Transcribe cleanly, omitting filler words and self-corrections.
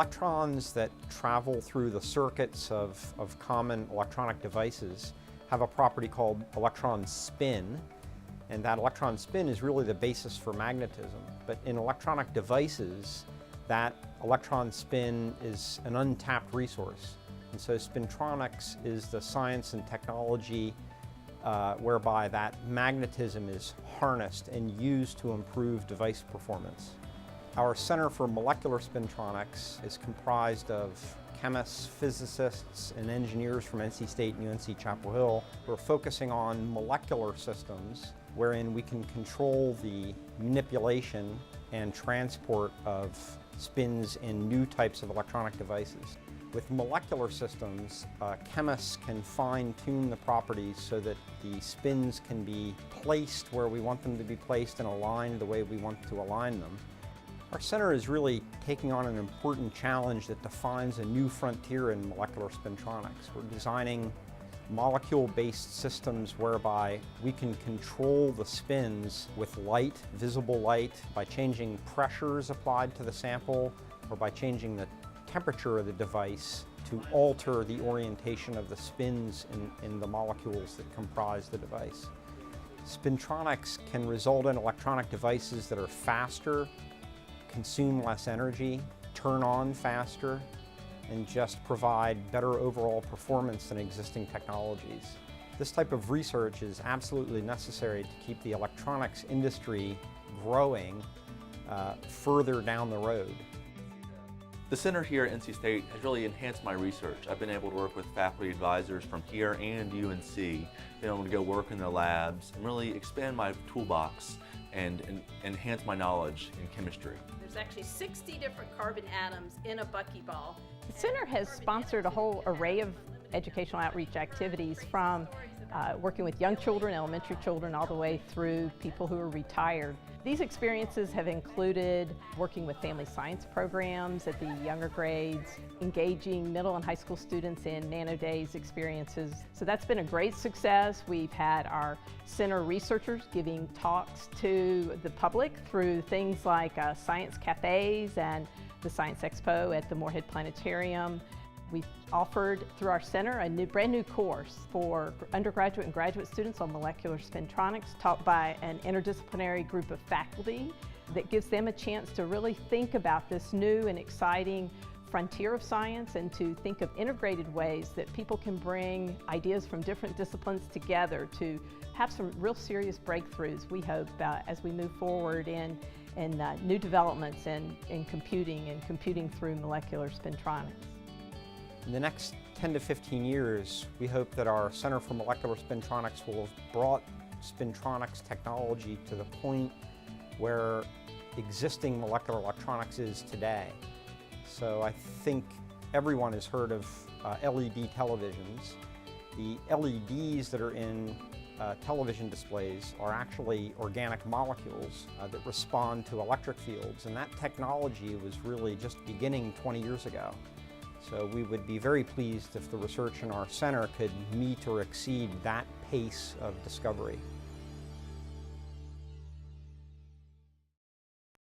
Electrons that travel through the circuits of common electronic devices have a property called electron spin, and that electron spin is really the basis for magnetism. But in electronic devices, that electron spin is an untapped resource. And so Spintronics is the science and technology whereby that magnetism is harnessed and used to improve device performance. Our Center for Molecular Spintronics is comprised of chemists, physicists, and engineers from NC State and UNC Chapel Hill who are focusing on molecular systems wherein we can control the manipulation and transport of spins in new types of electronic devices. With molecular systems, chemists can fine-tune the properties so that the spins can be placed where we want them to be placed and aligned the way we want to align them. Our center is really taking on an important challenge that defines a new frontier in molecular spintronics. We're designing molecule-based systems whereby we can control the spins with light, visible light, by changing pressures applied to the sample or by changing the temperature of the device to alter the orientation of the spins in the molecules that comprise the device. Spintronics can result in electronic devices that are faster, consume less energy, turn on faster, and just provide better overall performance than existing technologies. This type of research is absolutely necessary to keep the electronics industry growing further down the road. The center here at NC State has really enhanced my research. I've been able to work with faculty advisors from here and UNC, been able to go work in the labs and really expand my toolbox and enhance my knowledge in chemistry. There's actually 60 different carbon atoms in a buckyball. The center has sponsored a whole array of educational outreach activities, from working with young children, elementary children, all the way through people who are retired. These experiences have included working with family science programs at the younger grades, engaging middle and high school students in Nano Days experiences. So that's been a great success. We've had our center researchers giving talks to the public through things like science cafes and the Science Expo at the Moorhead Planetarium. We've offered through our center a brand new course for undergraduate and graduate students on molecular spintronics, taught by an interdisciplinary group of faculty that gives them a chance to really think about this new and exciting frontier of science and to think of integrated ways that people can bring ideas from different disciplines together to have some real serious breakthroughs, we hope, as we move forward in new developments in computing through molecular spintronics. In the next 10 to 15 years, we hope that our Center for Molecular Spintronics will have brought spintronics technology to the point where existing molecular electronics is today. So I think everyone has heard of LED televisions. The LEDs that are in television displays are actually organic molecules that respond to electric fields, and that technology was really just beginning 20 years ago. So we would be very pleased if the research in our center could meet or exceed that pace of discovery.